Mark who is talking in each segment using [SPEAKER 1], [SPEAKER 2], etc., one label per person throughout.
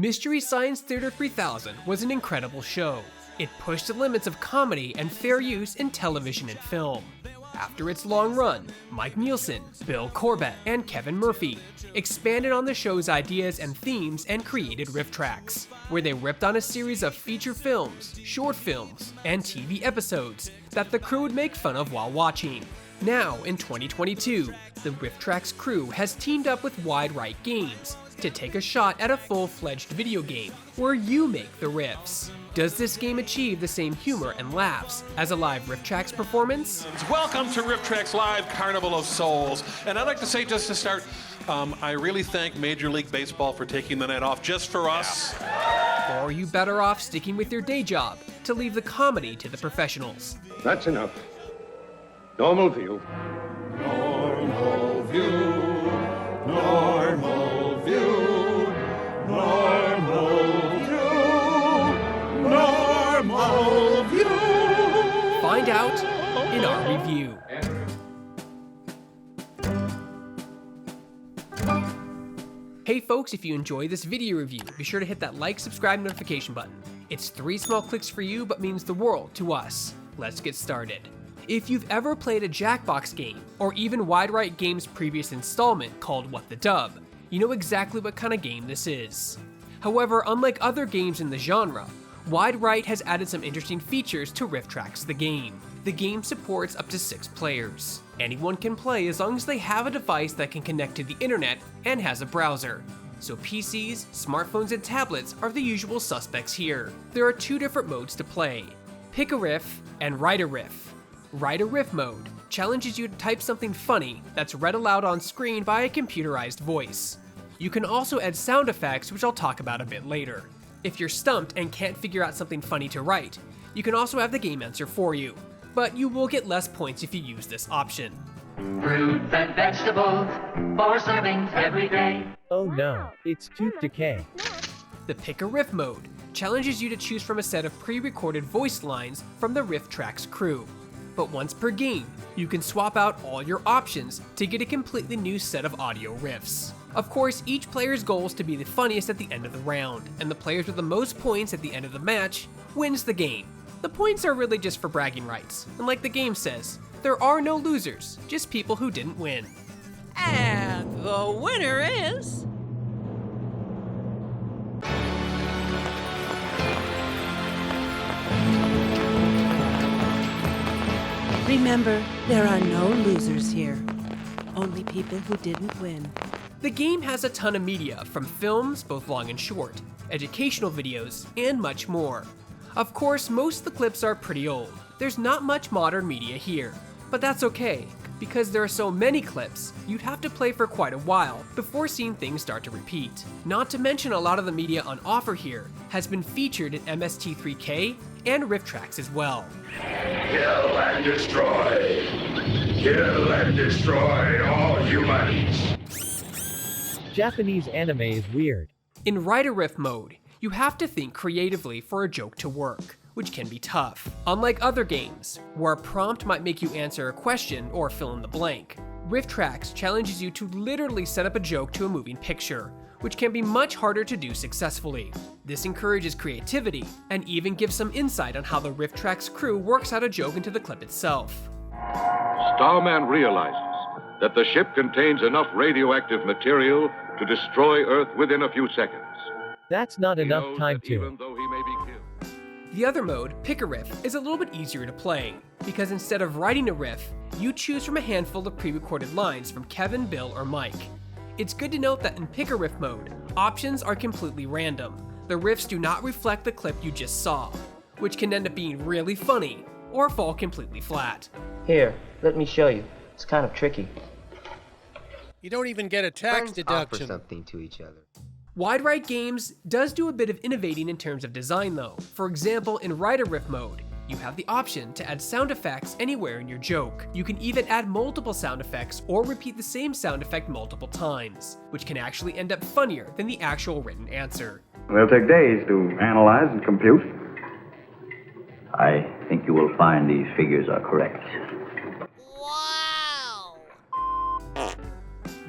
[SPEAKER 1] Mystery Science Theater 3000 was an incredible show. It pushed the limits of comedy and fair use in television and film. After its long run, Mike Nielsen, Bill Corbett, and Kevin Murphy expanded on the show's ideas and themes and created RiffTrax, where they ripped on a series of feature films, short films, and TV episodes that the crew would make fun of while watching. Now, in 2022, the RiffTrax crew has teamed up with Wide Right Games to take a shot at a full-fledged video game where you make the riffs. Does this game achieve the same humor and laughs as a live RiffTrax performance?
[SPEAKER 2] Welcome to RiffTrax Live Carnival of Souls. And I'd like to say, just to start, I really thank Major League Baseball for taking the night off just for us.
[SPEAKER 1] Or are you better off sticking with your day job to leave the comedy to the professionals?
[SPEAKER 3] That's enough. Normal view.
[SPEAKER 4] Normal view. Normal view. Normal view. Normal view.
[SPEAKER 1] Find out in our review. Hey folks, if you enjoy this video review, be sure to hit that like, subscribe, notification button. It's 3 small clicks for you, but means the world to us. Let's get started. If you've ever played a Jackbox game, or even Wide Right Games' previous installment called What the Dub, you know exactly what kind of game this is. However, unlike other games in the genre, Wide Right has added some interesting features to RiffTrax the game. The game supports up to 6 players. Anyone can play as long as they have a device that can connect to the internet and has a browser. So PCs, smartphones, and tablets are the usual suspects here. There are 2 different modes to play: Pick a Riff and Write a Riff. Write a Riff mode challenges you to type something funny that's read aloud on screen by a computerized voice. You can also add sound effects, which I'll talk about a bit later. If you're stumped and can't figure out something funny to write, you can also have the game answer for you, but you will get less points if you use this option.
[SPEAKER 5] Fruits and vegetables, 4 servings every day.
[SPEAKER 6] Oh no, it's tooth decay.
[SPEAKER 1] The Pick a Riff mode challenges you to choose from a set of pre-recorded voice lines from the RiffTrax crew. But once per game, you can swap out all your options to get a completely new set of audio riffs. Of course, each player's goal is to be the funniest at the end of the round, and the players with the most points at the end of the match wins the game. The points are really just for bragging rights, and like the game says, there are no losers, just people who didn't win.
[SPEAKER 7] And the winner is...
[SPEAKER 8] Remember, there are no losers here. Only people who didn't win.
[SPEAKER 1] The game has a ton of media, from films, both long and short, educational videos, and much more. Of course, most of the clips are pretty old. There's not much modern media here, but that's okay, because there are so many clips, you'd have to play for quite a while before seeing things start to repeat. Not to mention a lot of the media on offer here has been featured in MST3K and RiffTrax as well.
[SPEAKER 4] Kill and destroy. Kill and destroy all humans.
[SPEAKER 6] Japanese anime is weird.
[SPEAKER 1] In Write a Riff mode, you have to think creatively for a joke to work, which can be tough. Unlike other games, where a prompt might make you answer a question or fill in the blank, RiffTrax challenges you to literally set up a joke to a moving picture, which can be much harder to do successfully. This encourages creativity, and even gives some insight on how the RiffTrax crew works out a joke into the clip itself.
[SPEAKER 9] Starman realizes that the ship contains enough radioactive material to destroy Earth within a few seconds.
[SPEAKER 6] That's not
[SPEAKER 9] He
[SPEAKER 6] enough
[SPEAKER 9] knows
[SPEAKER 6] time
[SPEAKER 9] that
[SPEAKER 6] to.
[SPEAKER 9] even though he may be killed.
[SPEAKER 1] The other mode, Pick a Riff, is a little bit easier to play, because instead of writing a riff, you choose from a handful of pre-recorded lines from Kevin, Bill, or Mike. It's good to note that in Pick a Riff mode, options are completely random. The riffs do not reflect the clip you just saw, which can end up being really funny, or fall completely flat.
[SPEAKER 10] Here, let me show you. It's kind of tricky.
[SPEAKER 7] You don't even get a tax deduction.
[SPEAKER 10] Offer something to each other.
[SPEAKER 1] Wide Right Games does do a bit of innovating in terms of design though. For example, in Write a Riff mode, you have the option to add sound effects anywhere in your joke. You can even add multiple sound effects or repeat the same sound effect multiple times, which can actually end up funnier than the actual written answer.
[SPEAKER 11] They'll take days to analyze and compute.
[SPEAKER 12] I think you will find these figures are correct.
[SPEAKER 7] Wow!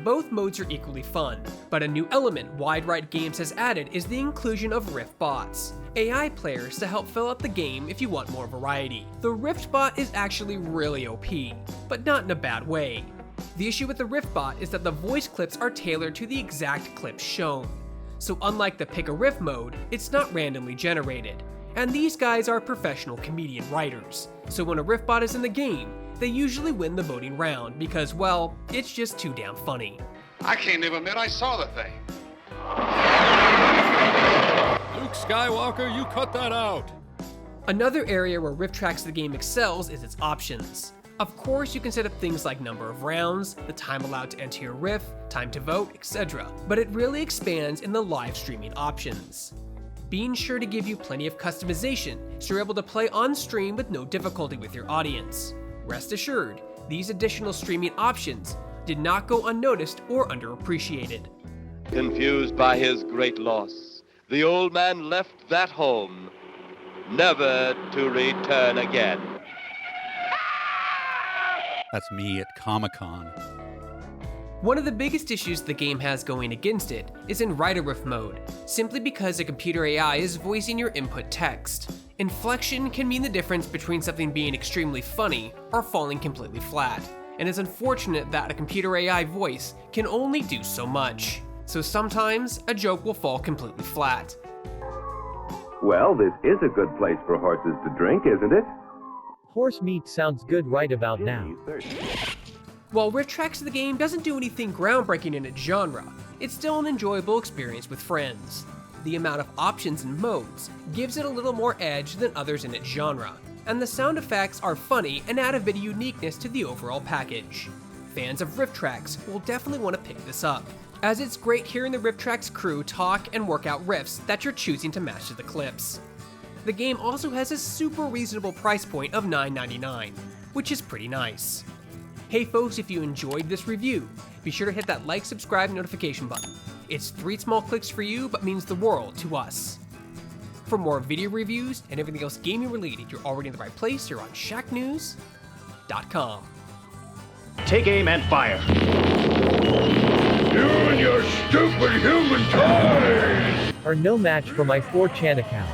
[SPEAKER 1] both modes are equally fun, but a new element Wide Right Games has added is the inclusion of Riff bots, AI players to help fill out the game if you want more variety. The Rift bot is actually really OP, but not in a bad way. The issue with the Riff bot is that the voice clips are tailored to the exact clips shown. So unlike the Pick a Riff mode, it's not randomly generated. And these guys are professional comedian writers, so when a Riff bot is in the game, they usually win the voting round because, well, it's just too damn funny.
[SPEAKER 9] I can't even admit I saw the thing.
[SPEAKER 12] Luke Skywalker, you cut that out!
[SPEAKER 1] Another area where RiffTrax the game excels is its options. Of course, you can set up things like number of rounds, the time allowed to enter your riff, time to vote, etc. But it really expands in the live streaming options. Being sure to give you plenty of customization so you're able to play on stream with no difficulty with your audience. Rest assured, these additional streaming options did not go unnoticed or underappreciated.
[SPEAKER 13] Confused by his great loss, the old man left that home, never to return again.
[SPEAKER 12] That's me at Comic-Con.
[SPEAKER 1] One of the biggest issues the game has going against it is in write-a-riff mode, simply because a computer AI is voicing your input text. Inflection can mean the difference between something being extremely funny or falling completely flat, and it's unfortunate that a computer AI voice can only do so much. So sometimes, a joke will fall completely flat.
[SPEAKER 3] Well, this is a good place for horses to drink, isn't it?
[SPEAKER 6] Horse meat sounds good right about now.
[SPEAKER 1] While RiffTrax the game doesn't do anything groundbreaking in its genre, it's still an enjoyable experience with friends. The amount of options and modes gives it a little more edge than others in its genre, and the sound effects are funny and add a bit of uniqueness to the overall package. Fans of RiffTrax will definitely want to pick this up, as it's great hearing the RiffTrax crew talk and work out riffs that you're choosing to match to the clips. The game also has a super reasonable price point of $9.99, which is pretty nice. Hey folks, if you enjoyed this review, be sure to hit that like, subscribe, and notification button. It's 3 small clicks for you, but means the world to us. For more video reviews and everything else gaming related, you're already in the right place. You're on Shacknews.com.
[SPEAKER 4] Take aim and fire. You and your stupid human toys
[SPEAKER 6] Are no match for my 4chan account.